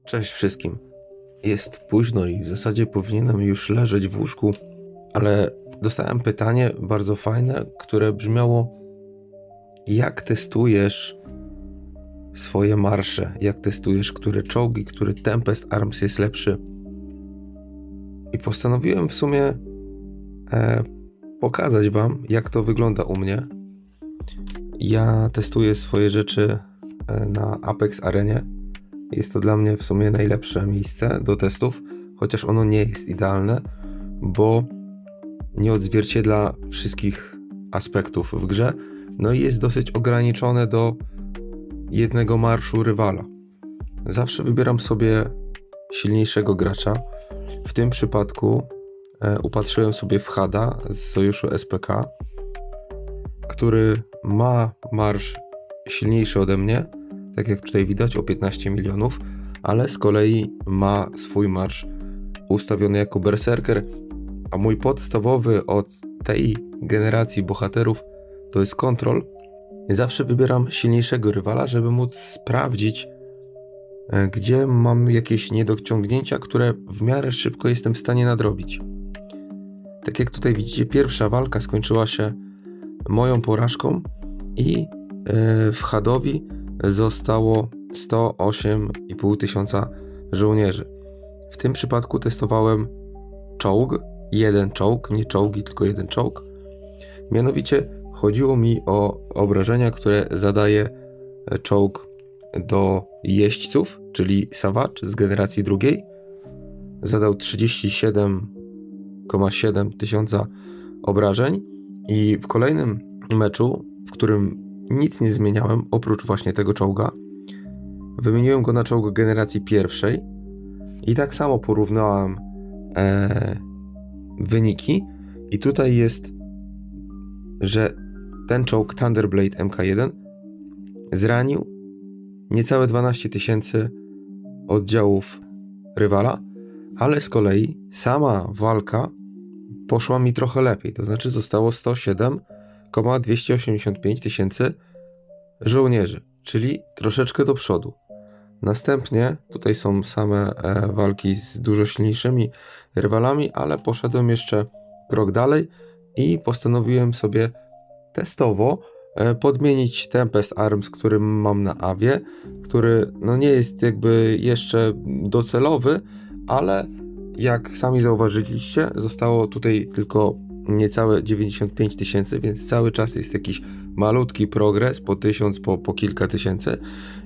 Cześć wszystkim. Jest późno i w zasadzie powinienem już leżeć w łóżku, ale dostałem pytanie bardzo fajne, które brzmiało: jak testujesz swoje marsze? Jak testujesz, które czołgi, który Tempest Arms jest lepszy? I postanowiłem w sumie pokazać wam, jak to wygląda u mnie. Ja testuję swoje rzeczy na Apex Arenie. Jest to dla mnie w sumie najlepsze miejsce do testów, chociaż ono nie jest idealne, bo nie odzwierciedla wszystkich aspektów w grze, no i jest dosyć ograniczone do jednego marszu rywala. Zawsze wybieram sobie silniejszego gracza. W tym przypadku upatrzyłem sobie w Hada z sojuszu SPK, który ma marsz silniejszy ode mnie, tak jak tutaj widać, o 15 milionów, ale z kolei ma swój marsz ustawiony jako berserker, a mój podstawowy od tej generacji bohaterów to jest Control. Zawsze wybieram silniejszego rywala, żeby móc sprawdzić, gdzie mam jakieś niedociągnięcia, które w miarę szybko jestem w stanie nadrobić. Tak jak tutaj widzicie, pierwsza walka skończyła się moją porażką i w Hadowi zostało 108,5 tysiąca żołnierzy. W tym przypadku testowałem czołg, jeden czołg, nie czołgi, tylko jeden czołg. Mianowicie chodziło mi o obrażenia, które zadaje czołg do jeźdźców, czyli Savage z generacji drugiej. Zadał 37,7 tysiąca obrażeń i w kolejnym meczu, w którym nic nie zmieniałem oprócz właśnie tego czołga, wymieniłem go na czołg generacji pierwszej i tak samo porównałem wyniki i tutaj jest, że ten czołg Thunderblade MK1 zranił niecałe 12 tysięcy oddziałów rywala, ale z kolei sama walka poszła mi trochę lepiej, to znaczy zostało 107,285 tysięcy żołnierzy, czyli troszeczkę do przodu. Następnie tutaj są same walki z dużo silniejszymi rywalami, ale poszedłem jeszcze krok dalej i postanowiłem sobie testowo podmienić Tempest Arms, który mam na Awie, który no nie jest jakby jeszcze docelowy, ale jak sami zauważyliście, zostało tutaj tylko niecałe 95 tysięcy, więc cały czas jest jakiś malutki progres, po 1000, po kilka tysięcy.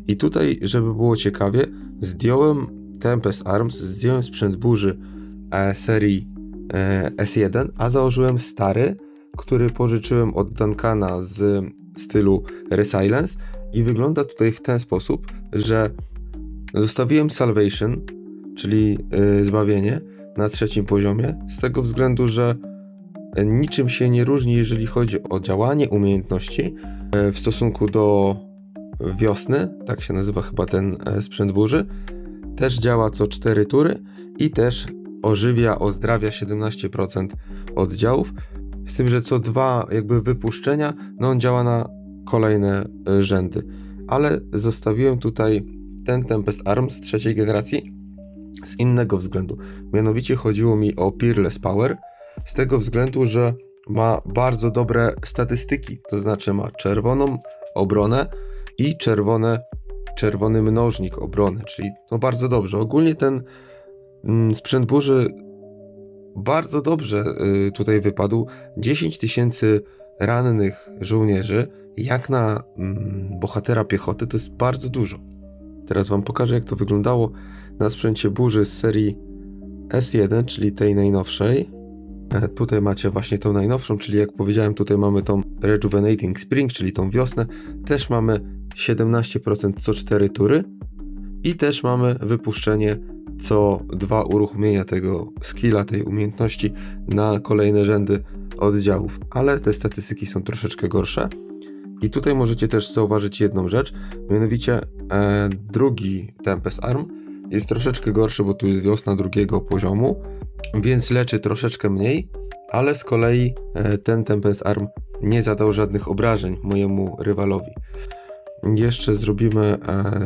I tutaj, żeby było ciekawie, zdjąłem Tempest Arms, zdjąłem sprzęt burzy serii S1, a założyłem stary, który pożyczyłem od Duncana z stylu Resilience i wygląda tutaj w ten sposób, że zostawiłem Salvation, czyli zbawienie, na 3. poziomie, z tego względu, że niczym się nie różni, jeżeli chodzi o działanie umiejętności w stosunku do wiosny, tak się nazywa chyba ten sprzęt burzy. Też działa co 4 tury i też ozdrawia 17% oddziałów, z tym, że co 2 jakby wypuszczenia, no on działa na kolejne rzędy. Ale zostawiłem tutaj ten Tempest Arms z 3. generacji z innego względu. Mianowicie chodziło mi o Peerless Power, z tego względu, że ma bardzo dobre statystyki, to znaczy ma czerwoną obronę i czerwony mnożnik obrony, czyli no bardzo dobrze. Ogólnie ten sprzęt burzy bardzo dobrze tutaj wypadł. 10 tysięcy rannych żołnierzy, jak na bohatera piechoty, to jest bardzo dużo. Teraz wam pokażę, jak to wyglądało na sprzęcie burzy z serii S1, czyli tej najnowszej. Tutaj macie właśnie tą najnowszą, czyli jak powiedziałem, tutaj mamy tą Rejuvenating Spring, czyli tą wiosnę. Też mamy 17% co 4 tury i też mamy wypuszczenie co 2 uruchomienia tego skilla, tej umiejętności na kolejne rzędy oddziałów, ale te statystyki są troszeczkę gorsze. I tutaj możecie też zauważyć jedną rzecz, mianowicie drugi Tempest Arm jest troszeczkę gorszy, bo tu jest wiosna 2. poziomu, więc leczy troszeczkę mniej, ale z kolei ten Tempest Arm nie zadał żadnych obrażeń mojemu rywalowi. Jeszcze zrobimy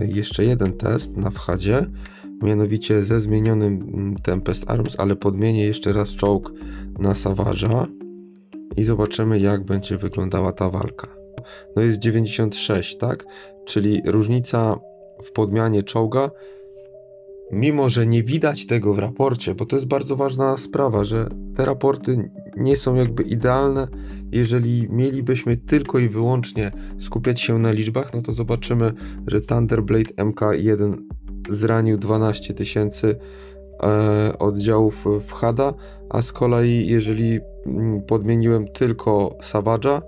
jeszcze jeden test na wchadzie, mianowicie ze zmienionym Tempest Arms, ale podmienię jeszcze raz czołg na Savage'a i zobaczymy, jak będzie wyglądała ta walka. No jest 96, tak? Czyli różnica w podmianie czołga, mimo że nie widać tego w raporcie, bo to jest bardzo ważna sprawa, że te raporty nie są jakby idealne. Jeżeli mielibyśmy tylko i wyłącznie skupiać się na liczbach, no to zobaczymy, że Thunderblade MK1 zranił 12 000 oddziałów w Hada, a z kolei jeżeli podmieniłem tylko Savage'a,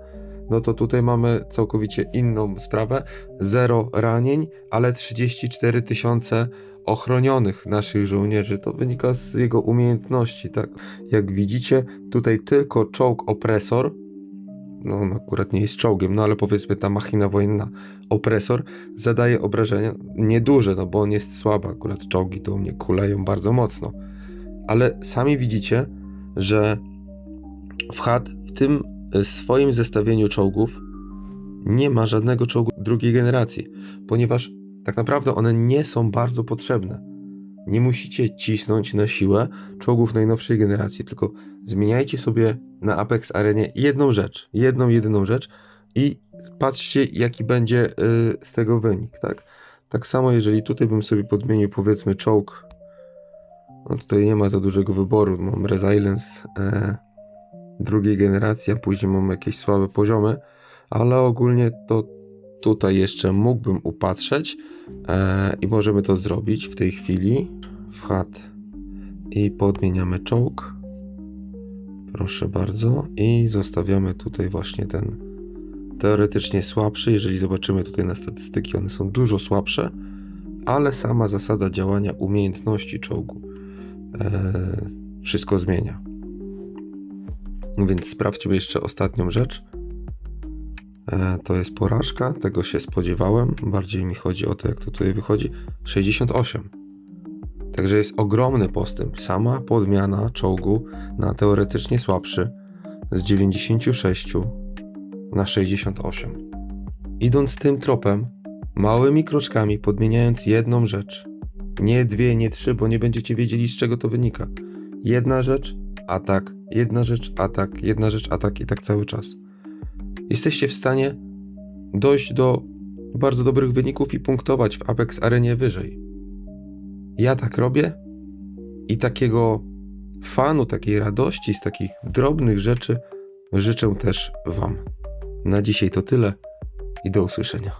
no to tutaj mamy całkowicie inną sprawę. 0 ranień, ale 34 000 ochronionych naszych żołnierzy. To wynika z jego umiejętności, tak? Jak widzicie, tutaj tylko czołg opresor, no on akurat nie jest czołgiem, no ale powiedzmy ta machina wojenna opresor zadaje obrażenia nieduże, no bo on jest słaby, akurat czołgi to u mnie kuleją bardzo mocno. Ale sami widzicie, że w HUD w tym swoim zestawieniu czołgów nie ma żadnego czołgu drugiej generacji, ponieważ tak naprawdę one nie są bardzo potrzebne. Nie musicie cisnąć na siłę czołgów najnowszej generacji, tylko zmieniajcie sobie na Apex Arenie jedną rzecz, jedyną rzecz i patrzcie, jaki będzie z tego wynik, tak? Tak samo jeżeli tutaj bym sobie podmienił, powiedzmy, czołg, no tutaj nie ma za dużego wyboru, mam Resilience drugiej generacji, a później mam jakieś słabe poziomy, ale ogólnie to tutaj jeszcze mógłbym upatrzeć i możemy to zrobić w tej chwili. Wchad i podmieniamy czołg, proszę bardzo, i zostawiamy tutaj właśnie ten teoretycznie słabszy. Jeżeli zobaczymy tutaj na statystyki, one są dużo słabsze, ale sama zasada działania umiejętności czołgu wszystko zmienia. Więc sprawdźmy jeszcze ostatnią rzecz. To jest porażka, tego się spodziewałem, bardziej mi chodzi o to, jak to tutaj wychodzi. 68. Także jest ogromny postęp. Sama podmiana czołgu na teoretycznie słabszy z 96 na 68. Idąc tym tropem, małymi kroczkami, podmieniając jedną rzecz, nie dwie, nie trzy, bo nie będziecie wiedzieli, z czego to wynika. Jedna rzecz, atak, jedna rzecz, atak, jedna rzecz, atak i tak cały czas. Jesteście w stanie dojść do bardzo dobrych wyników i punktować w Apex Arenie wyżej. Ja tak robię i takiego fanu, takiej radości z takich drobnych rzeczy życzę też Wam. Na dzisiaj to tyle i do usłyszenia.